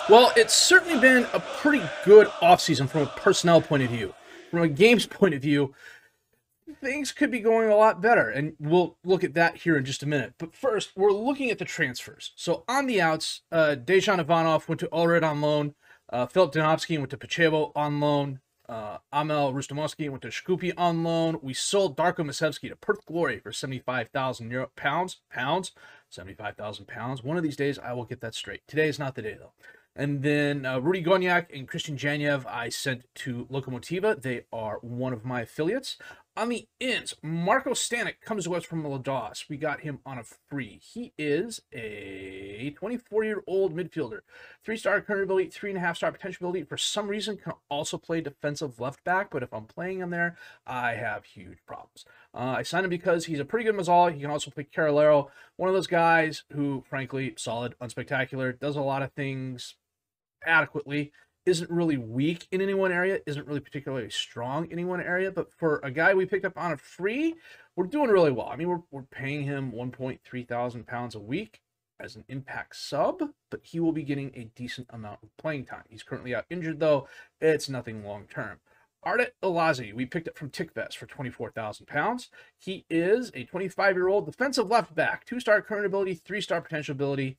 Well, it's certainly been a pretty good offseason from a personnel point of view. From a games point of view, things could be going a lot better, and we'll look at that here in just a minute. But first, we're looking at the transfers. So on the outs, Dejan Ivanov went to Ulred on loan. Filip Donofsky went to Pachevo on loan. Amel Rustomovsky went to Shkupi on loan. We sold Darko Masevsky to Perth Glory for 75,000 pounds. 75,000 pounds. One of these days, I will get that straight. Today is not the day, though. And then Rudy Gonyak and Christian Janiev I sent to Lokomotiva. They are one of my affiliates. On the ends, Marco Stanek comes to us from Lados. We got him on a free. He is a 24-year-old midfielder. 3-star current ability, 3.5-star potential ability. For some reason, can also play defensive left back, but if I'm playing him there, I have huge problems. I signed him because he's a pretty good Mazzala. He can also play Carolero. One of those guys who, frankly, solid, unspectacular, does a lot of things adequately, isn't really weak in any one area, isn't really particularly strong in any one area, but for a guy we picked up on a free, we're doing really well. I mean, we're paying him 1.3 thousand pounds a week as an impact sub, but he will be getting a decent amount of playing time. He's currently out injured, though. It's nothing long-term. Ardet Elazi, we picked up from Tickvest for 24,000 pounds. He is a 25-year-old defensive left back, 2-star current ability, 3-star potential ability.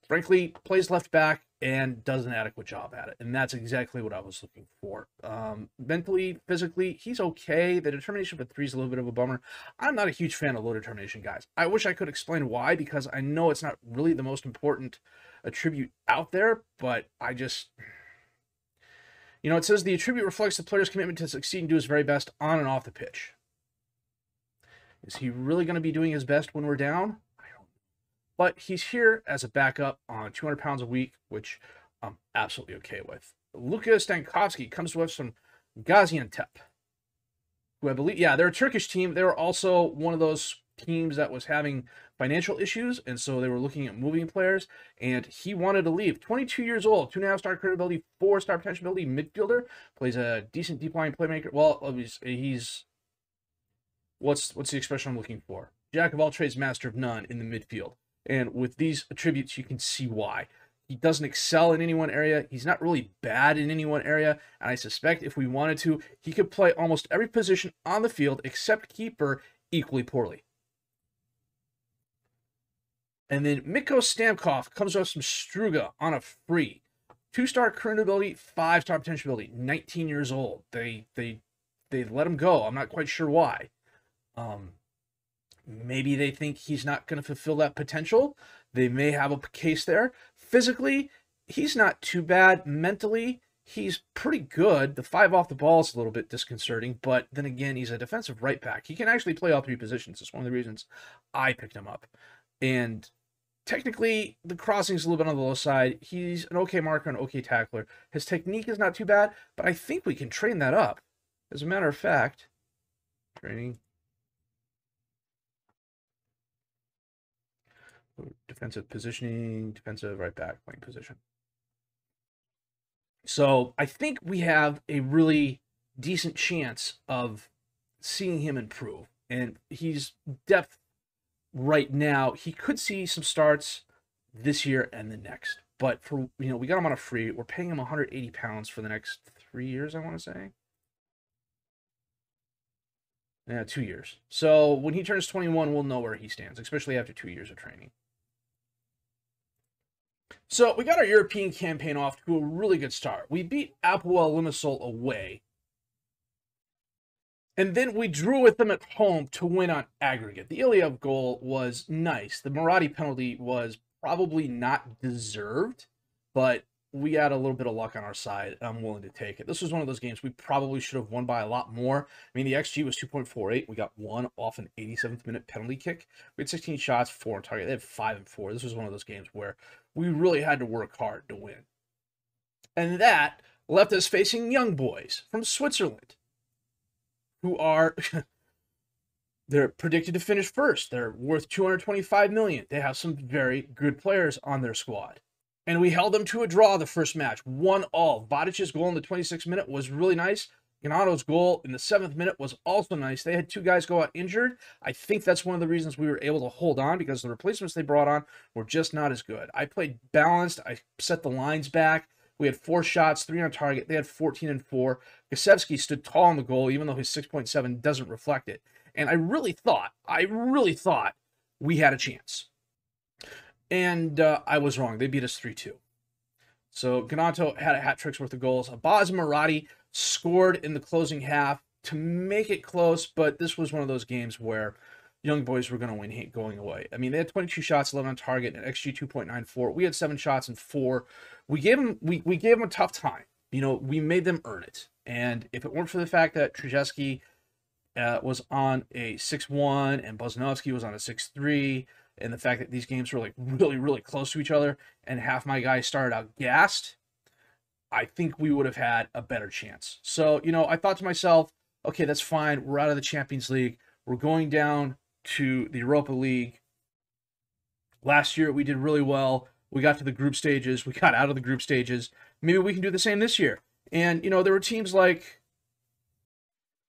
Frankly, plays left back and does an adequate job at it. And that's exactly what I was looking for. Mentally, physically, he's okay. The determination for 3 is a little bit of a bummer. I'm not a huge fan of low determination guys. I wish I could explain why, because I know it's not really the most important attribute out there, but I just... You know, it says the attribute reflects the player's commitment to succeed and do his very best on and off the pitch. Is he really going to be doing his best when we're down? But he's here as a backup on 200 pounds a week, which I'm absolutely okay with. Luka Stankovsky comes to us from Gaziantep, who I believe, yeah, they're a Turkish team. They were also one of those teams that was having financial issues, and so they were looking at moving players, and he wanted to leave. 22 years old, 2.5-star career ability, 4-star potential ability, midfielder, plays a decent deep line playmaker. Well, he's what's the expression I'm looking for? Jack of all trades, master of none in the midfield. And with these attributes, you can see why. He doesn't excel in any one area. He's not really bad in any one area. And I suspect if we wanted to, he could play almost every position on the field except keeper equally poorly. And then Mikko Stamkov comes to us from Struga on a free. 2-star current ability, 5-star potential ability, 19 years old. They let him go. I'm not quite sure why. Maybe they think he's not going to fulfill that potential. They may have a case there. Physically, he's not too bad. Mentally, he's pretty good. The 5 off the ball is a little bit disconcerting, but then again, he's a defensive right back. He can actually play all 3 positions. It's one of the reasons I picked him up. And technically, the crossing is a little bit on the low side. He's an okay marker, an okay tackler. His technique is not too bad, but I think we can train that up. As a matter of fact, training... defensive positioning, defensive right back playing position. So I think we have a really decent chance of seeing him improve. And he's depth right now. He could see some starts this year and the next. But for, you know, we got him on a free. We're paying him 180 pounds for the next 3 years, I want to say. Yeah, 2 years. So when he turns 21, we'll know where he stands, especially after 2 years of training. So we got our European campaign off to a really good start. We beat Apoel Limassol away. And then we drew with them at home to win on aggregate. The Iliev goal was nice. The Maradi penalty was probably not deserved, but we had a little bit of luck on our side, and I'm willing to take it. This was one of those games we probably should have won by a lot more. I mean, the XG was 2.48. We got 1 off an 87th minute penalty kick. We had 16 shots, 4 on target. They had 5 and 4. This was one of those games where we really had to work hard to win. And that left us facing young boys from Switzerland, who are... they're predicted to finish first. They're worth $225 million. They have some very good players on their squad. And we held them to a draw the first match, 1-1. Vadic's goal in the 26th minute was really nice. Ganato's goal in the 7th minute was also nice. They had 2 guys go out injured. I think that's one of the reasons we were able to hold on, because the replacements they brought on were just not as good. I played balanced. I set the lines back. We had 4 shots, 3 on target. They had 14 and 4. Gosevsky stood tall on the goal, even though his 6.7 doesn't reflect it. And I really thought we had a chance. And I was wrong. They beat us 3-2. So Ganato had a hat trick's worth of goals. Abaz and Marati scored in the closing half to make it close, but this was one of those games where young boys were going to win going away. I mean, they had 22 shots, 11 on target, and XG 2.94. We had 7 shots and 4. We gave them a tough time. You know, we made them earn it. And if it weren't for the fact that Trzeski was on a 6-1 and Bosnovsky was on a 6-3, and the fact that these games were like really, really close to each other, and half my guys started out gassed, I think we would have had a better chance. So, you know, I thought to myself, okay, that's fine. We're out of the Champions League. We're going down to the Europa League. Last year, we did really well. We got to the group stages. We got out of the group stages. Maybe we can do the same this year. And, you know, there were teams like,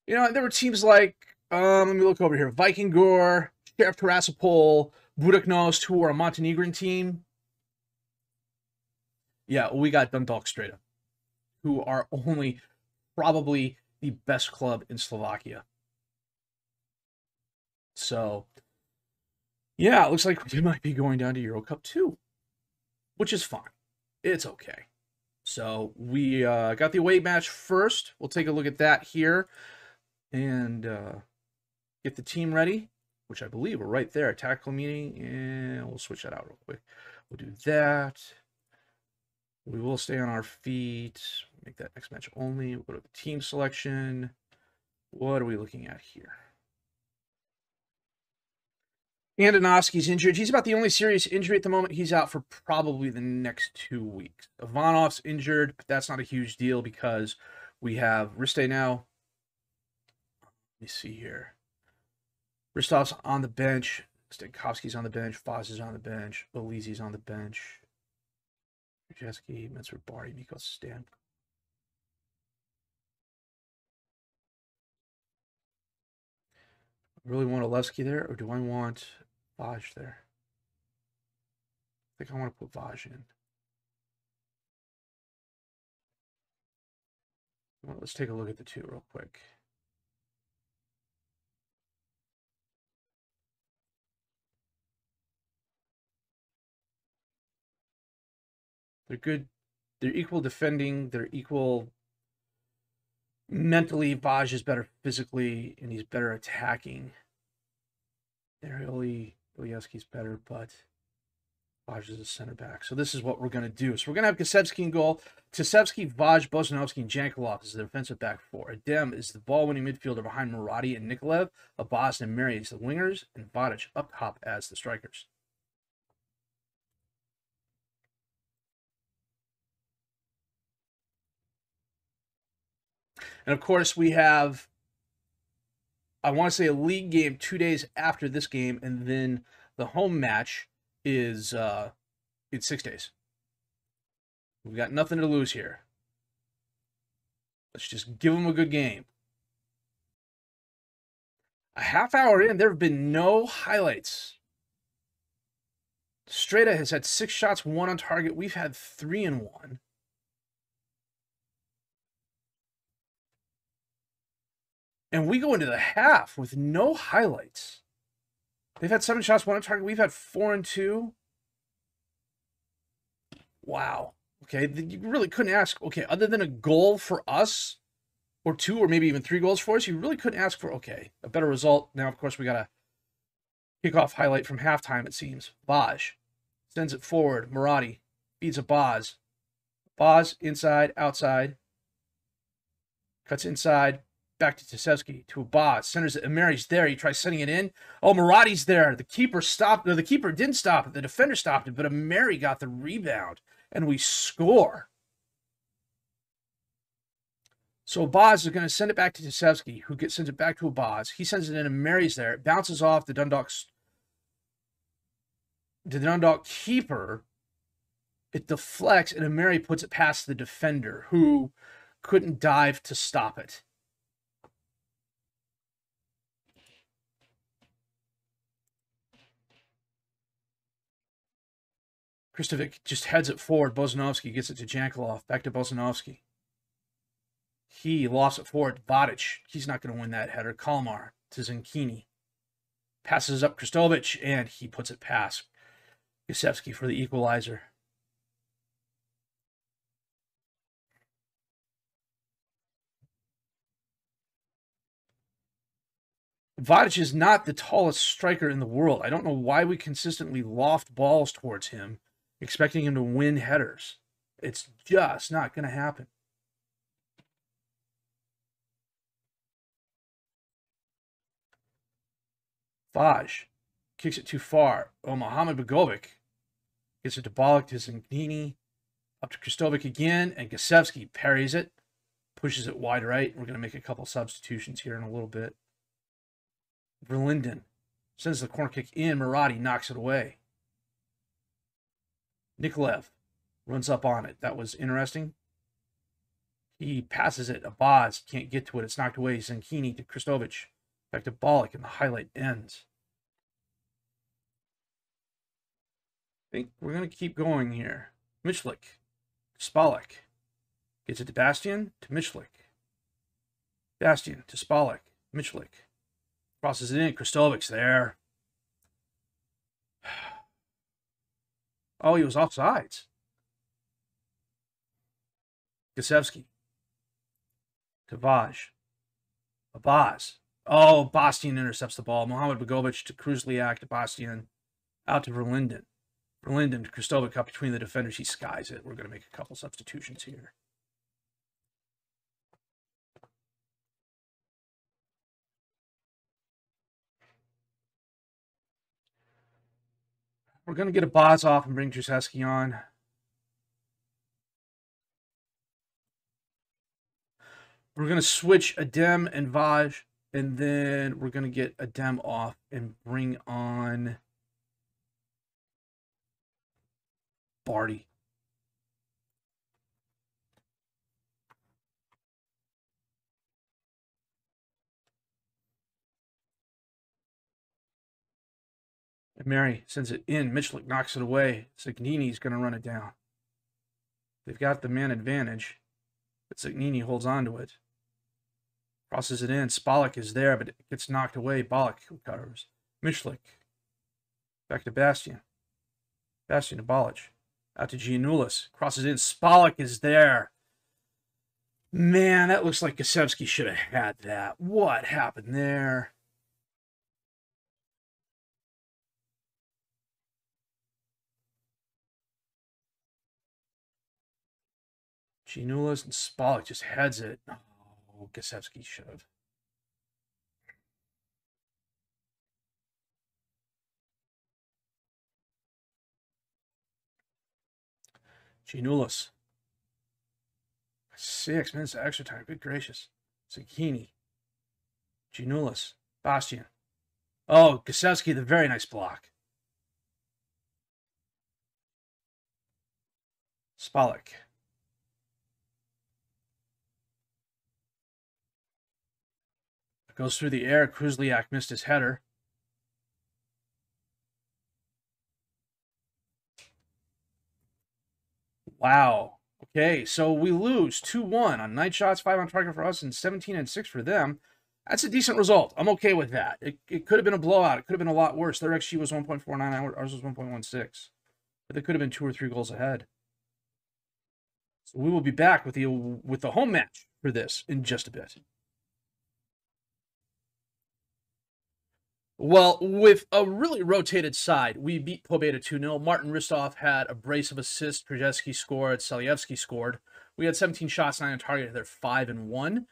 let me look over here. Viking Gor, Sheriff Tiraspol, Buduknost, who are a Montenegrin team. Yeah, we got Dundalk straight up, who are only probably the best club in Slovakia. So, yeah, it looks like we might be going down to Euro Cup 2, which is fine. It's okay. So, we got the away match first. We'll take a look at that here and get the team ready, which I believe are right there. Tactical meeting, and we'll switch that out real quick. We'll do that. We will stay on our feet. Make that next match only. We'll go to the team selection. What are we looking at here? Andonovsky's injured. He's about the only serious injury at the moment. He's out for probably the next 2 weeks. Ivanov's injured, but that's not a huge deal because we have Riste now. Let me see here. Ristov's on the bench. Stankovsky's on the bench. Foz is on the bench. Olizi's on the bench. Trzeski, Metzer, Barty, Mikos, Stan. I really want Olevsky there, or do I want Vaj there? I think I want to put Vaj in. Well, let's take a look at the 2 real quick. They're good. They're equal defending. They're equal mentally. Vaj is better physically, and he's better attacking. Ilyeski's better, but Vaj is a center back. So this is what we're going to do. So we're going to have Gosevsky in goal. Tisevsky, Vaj, Bosnovsky, and Jankelov is the defensive back 4. Adem is the ball-winning midfielder behind Murati and Nikolaev. Abaz and Mary is the wingers, and Vadic up top as the strikers. And of course, we have, I want to say, a league game 2 days after this game, and then the home match is in 6 days. We've got nothing to lose here. Let's just give them a good game. A half hour in, there have been no highlights. Streda has had 6 shots, 1 on target. We've had 3 and 1. And we go into the half with no highlights. They've had 7 shots, 1 on target. We've had 4 and 2. Wow. Okay, you really couldn't ask, okay, other than a goal for us, or 2, or maybe even 3 goals for us, you really couldn't ask for, okay, a better result. Now, of course, we got a kickoff highlight from halftime, it seems. Vaj sends it forward. Murati feeds a Baz. Baz inside, outside. Cuts inside. Back to Tisevsky, to Abaz, centers it, and Mary's there. He tries sending it in. Oh, Murati's there. The keeper stopped. No, the keeper didn't stop it. The defender stopped it, but Ameri got the rebound, and we score. So Abaz is going to send it back to Tisevsky, who sends it back to Abaz. He sends it in, and Mary's there. It bounces off the Dundalk keeper. It deflects, and Ameri puts it past the defender, who couldn't dive to stop it. Kristovic just heads it forward. Bozanovsky gets it to Jankelov. Back to Bozanovsky. He lofts it forward. Vardar. He's not going to win that header. Kalmar to Zankini. Passes up Kristovic, and he puts it past Gusevsky for the equalizer. Vardar is not the tallest striker in the world. I don't know why we consistently loft balls towards him, expecting him to win headers. It's just not going to happen. Vaj kicks it too far. Oh, Mohamed Begovic gets it to Bollock to Zankini. Up to Kristovic again, and Gusevsky parries it. Pushes it wide right. We're going to make a couple substitutions here in a little bit. Verlinden sends the corner kick in. Murati knocks it away. Nikolaev runs up on it. That was interesting. He passes it. Abaz can't get to it. It's knocked away. Zankini to Kristovic. Back to Bollock, and the highlight ends. I think we're going to keep going here. Michlik. Spalek. Gets it to Bastian. To Michlik. Bastian to Spalek. Michlik. Crosses it in. Kristovic's there. Oh, he was offsides. Gusevsky. To Vaj. Abaz. Oh, Bastian intercepts the ball. Mohamed Begovic to Kruzliak to Bastian. Out to Verlinden. Verlinden to Kristovic up between the defenders. He skies it. We're going to make a couple substitutions here. We're going to get a Boz off and bring Krzyzewski on. We're going to switch Adem and Vaj, and then we're going to get Adem off and bring on Barty. And Mary sends it in. Michlik knocks it away. Zagnini's going to run it down. They've got the man advantage, but Zagnini holds on to it. Crosses it in. Spalek is there, but it gets knocked away. Bollock recovers. Michlik. Back to Bastian. Bastian to Bolic. Out to Giannoulis. Crosses in. Spalek is there. Man, that looks like Gusevsky should have had that. What happened there? Giannoulis and Spalek just heads it. Oh, Gusevsky should have. Giannoulis. 6 minutes of extra time. Good gracious. Zucchini. Giannoulis. Bastian. Oh, Gusevsky, the very nice block. Spalek. Goes through the air. Kruzliak missed his header. Wow. Okay, so we lose 2-1 on night shots, 5 on target for us, and 17 and 6 for them. That's a decent result. I'm okay with that. It could have been a blowout. It could have been a lot worse. Their XG was 1.49. Ours was 1.16. But they could have been 2 or 3 goals ahead. So we will be back with the home match for this in just a bit. Well, with a really rotated side, we beat Pobeda 2-0. Martin Ristov had a brace of assists. Przezewski scored. Salievsky scored. We had 17 shots, 9 on target. They're 5-1.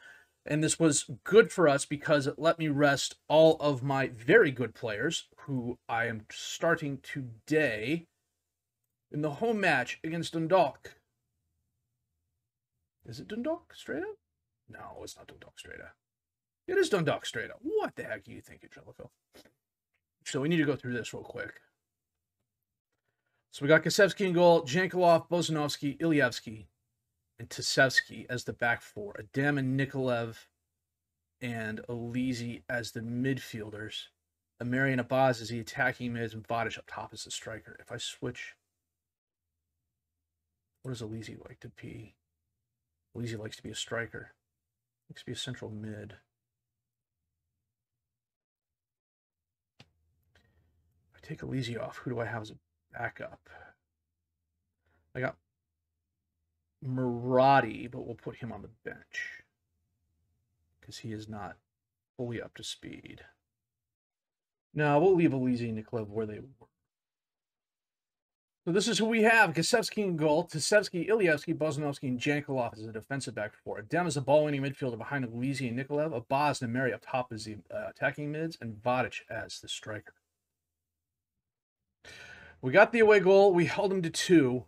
And this was good for us because it let me rest all of my very good players, who I am starting today in the home match against Dundalk. Is it Dundalk straight up? No, it's not Dundalk straight up. It is Dundalk straight up. What the heck do you think, Jellicoe? So we need to go through this real quick. So we got Gusevsky in goal, Jankelov, Bozanovsky, Ilievsky, and Tisevsky as the back four. Adem and Nikolaev and Alizi as the midfielders. Amari and Abaz as the attacking mids, and Vardar up top as the striker. If I switch What does Alizi like to be? Alizi likes to be a striker. Likes to be a central mid. If I take Alizi off, who do I have as a backup? I got Murati, but we'll put him on the bench because he is not fully up to speed. No, we'll leave Alizi and Niklev where they were. So this is who we have. Kasevsky in goal. Tasevsky, Ilievsky, Bozanovsky, and Jankulov as a defensive back four. Adem is a ball-winning midfielder behind Alizi and Nikolaev. Abaz and Mary up top as the attacking mids, and Vadic as the striker. We got the away goal. We held him to 2.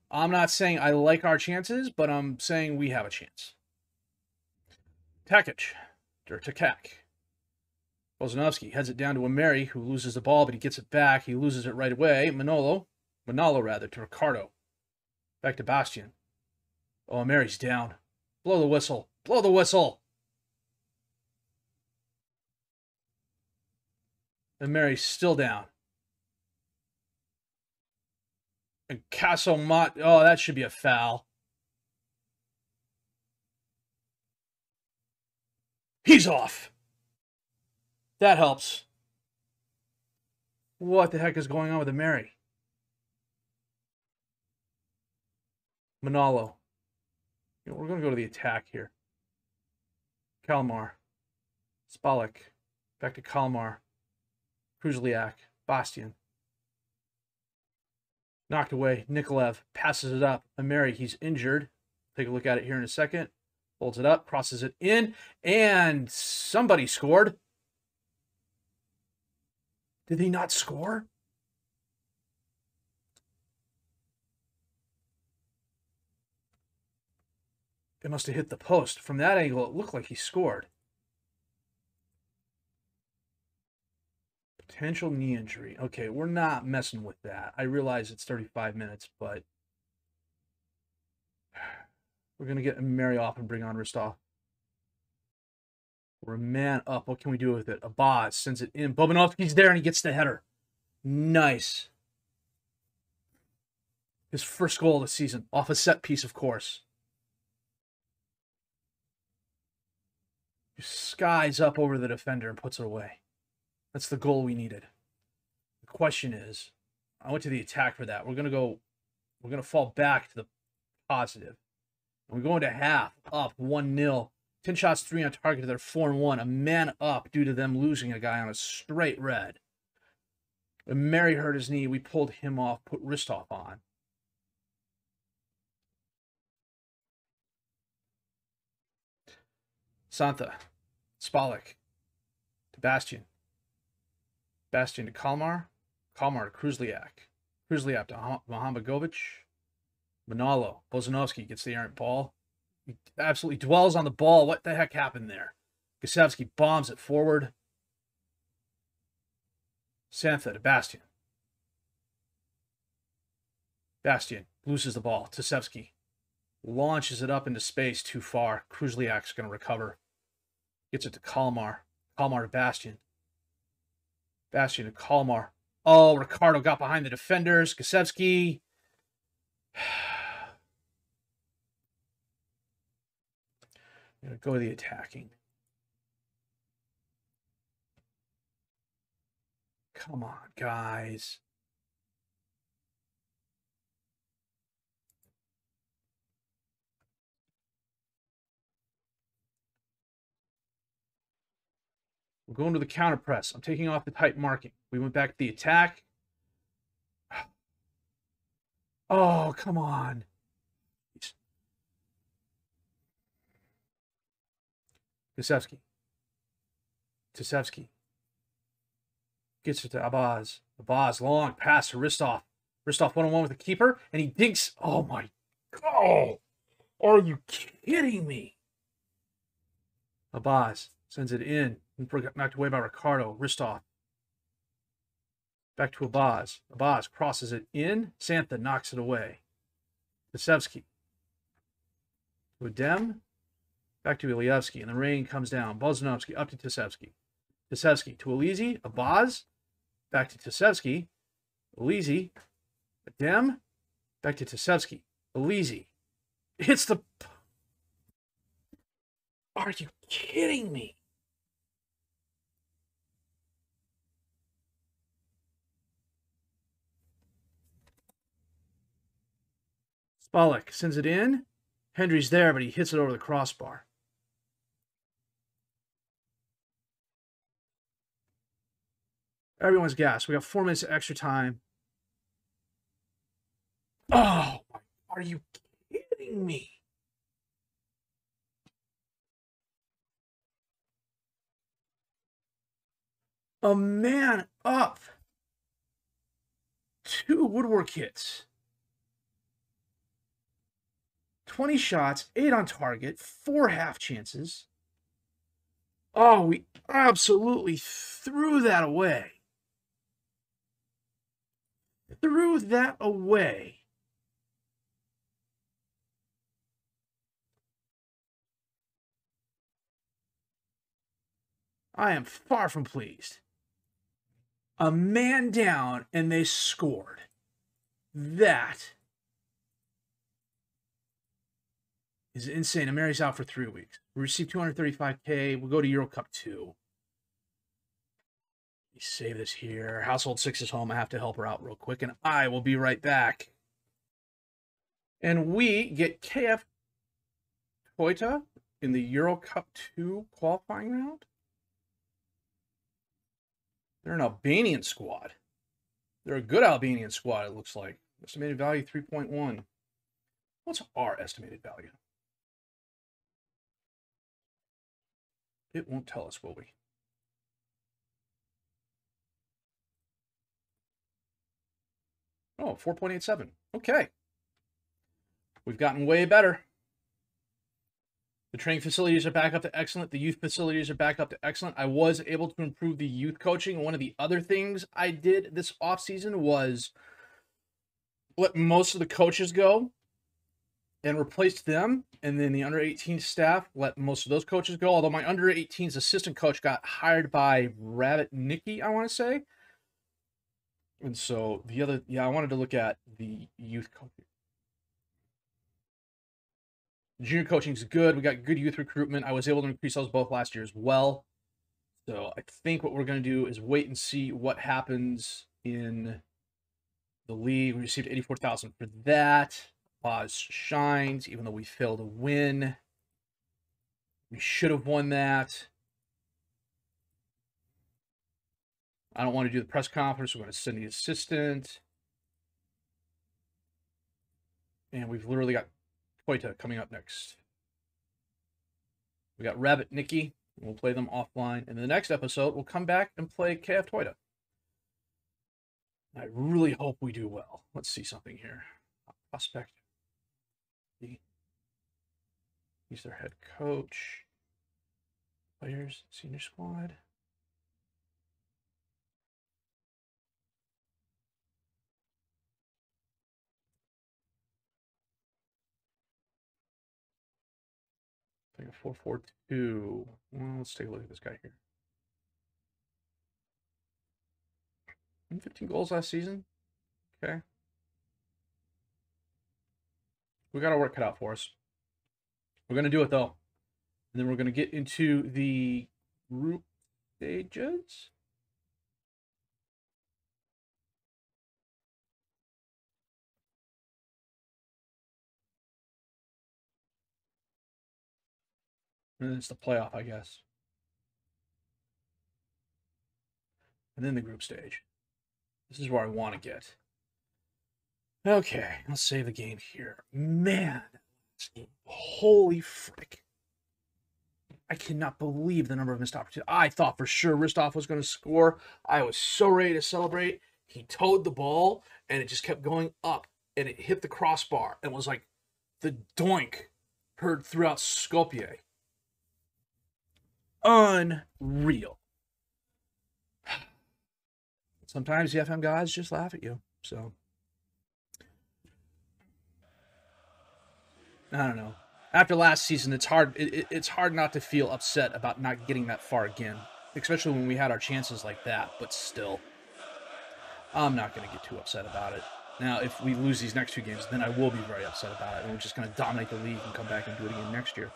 I'm not saying I like our chances, but I'm saying we have a chance. Takic, or Takak. Bozanovsky heads it down to Ameri, who loses the ball, but he gets it back. He loses it right away. Manolo to Ricardo. Back to Bastian. Oh, Ameri's down. Blow the whistle. Blow the whistle. Ameri's still down. And Casomat. Oh, that should be a foul. He's off. That helps. What the heck is going on with Ameri? Manalo. You know, we're going to go to the attack here. Kalmar. Spalek. Back to Kalmar. Kruzliak. Bastian. Knocked away. Nikolaev passes it up. Ameri, he's injured. Take a look at it here in a second. Holds it up. Crosses it in. And somebody scored. Did they not score? It must have hit the post. From that angle, it looked like he scored. Potential knee injury. Okay, we're not messing with that. I realize it's 35 minutes, but we're going to get Mary off and bring on Ristov. We're a man up. What can we do with it? Abaz sends it in. Bobanovsky's there, and he gets the header. Nice. His first goal of the season. Off a set piece, of course. He skies up over the defender and puts it away. That's the goal we needed. The question is, I went to the attack for that. We're going to fall back to the positive. And we're going to half, up 1-0. 10 shots, 3 on target. They're 4-1. A man up due to them losing a guy on a straight red. When Mary hurt his knee, we pulled him off, put Ristov on. Santa. Spalek. To Bastian. Bastian to Kalmar. Kalmar to Kruzliak. Kruzliak to Mohamedovic. Manalo. Bozanovsky gets the errant ball. He absolutely dwells on the ball. What the heck happened there? Gasevsky bombs it forward. Santha to Bastian. Bastian loses the ball. Tasevsky launches it up into space too far. Kruzliak's going to recover. Gets it to Kalmar. Kalmar to Bastian. Bastian to Kalmar. Oh, Ricardo got behind the defenders. Gasevsky. I'm going to go to the attacking. Come on, guys. We're going to the counter press. I'm taking off the tight marking. We went back to the attack. Oh, come on. Tasevsky. Tasevsky. Gets it to Abaz. Abaz, long pass to Ristov. Ristov one-on-one with the keeper, and he dinks. Oh, my God. Are you kidding me? Abaz sends it in. Knocked away by Ricardo. Ristov. Back to Abaz. Abaz crosses it in. Santha knocks it away. Tasevsky. To Adem. Back to Ilievsky, and the rain comes down. Bozanovsky up to Tasevsky. Tasevsky to Alizi. Abaz. Back to Tasevsky. Alizi. Dem, back to Tasevsky. Elizi. Hits the... Are you kidding me? Spalek sends it in. Hendry's there, but he hits it over the crossbar. Everyone's gassed. We got 4 minutes of extra time. Oh, are you kidding me? A man up. 2 woodwork hits. 20 shots, 8 on target, 4 half chances. Oh, we absolutely threw that away. Threw that away. I am far from pleased. A man down, and they scored. That is insane. Amari's out for 3 weeks. We received $235K. We'll go to Euro Cup 2. We save this here. Household 6 is home. I have to help her out real quick, and I will be right back. And we get KF Toyota in the Euro Cup 2 qualifying round. They're an Albanian squad. They're a good Albanian squad, it looks like. Estimated value 3.1. What's our estimated value? It won't tell us, will we? Oh, 4.87. Okay. We've gotten way better. The training facilities are back up to excellent. The youth facilities are back up to excellent. I was able to improve the youth coaching. One of the other things I did this offseason was let most of the coaches go and replaced them. And then the under-18 staff let most of those coaches go. Although my under-18's assistant coach got hired by Rabbit Nicky, I want to say. And so the other, I wanted to look at the youth coaching. Junior coaching is good. We got good youth recruitment. I was able to increase those both last year as well. So I think what we're going to do is wait and see what happens in the league. We received $84,000 for that. Oz shines, even though we failed to win. We should have won that. I don't want to do the press conference. We're going to send the assistant. And we've literally got Toyota coming up next. We got Rabbit Nicky. We'll play them offline. And in the next episode, we'll come back and play KF Toyota. I really hope we do well. Let's see something here. Prospect. He's their head coach. Players, senior squad. Playing a 4-4-2. Well, let's take a look at this guy here. 15 goals last season. Okay. We got our work cut out for us. We're going to do it, though. And then we're going to get into the group stages. And then it's the playoff, I guess. And then the group stage. This is where I want to get. Okay, let's save the game here. Man, holy frick. I cannot believe the number of missed opportunities. I thought for sure Ristov was going to score. I was so ready to celebrate. He towed the ball, and it just kept going up, and it hit the crossbar, and was like the doink heard throughout Skopje. Unreal. Sometimes the FM guys just laugh at you, so I don't know. After last season, it's hard. It's hard not to feel upset about not getting that far again, especially when we had our chances like that. But still, I'm not going to get too upset about it. Now, if we lose these next 2 games, then I will be very upset about it, and we're just going to dominate the league and come back and do it again next year.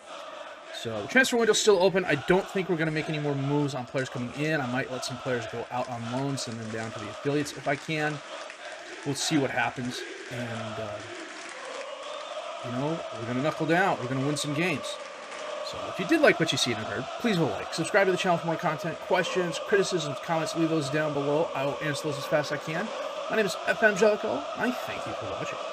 So, the transfer window's still open. I don't think we're going to make any more moves on players coming in. I might let some players go out on loan, send them down to the affiliates if I can. We'll see what happens, and, you know, we're going to knuckle down. We're going to win some games. So, if you did like what you see and heard, please leave a like. Subscribe to the channel for more content. Questions, criticisms, comments, leave those down below. I will answer those as fast as I can. My name is FM22. I thank you for watching.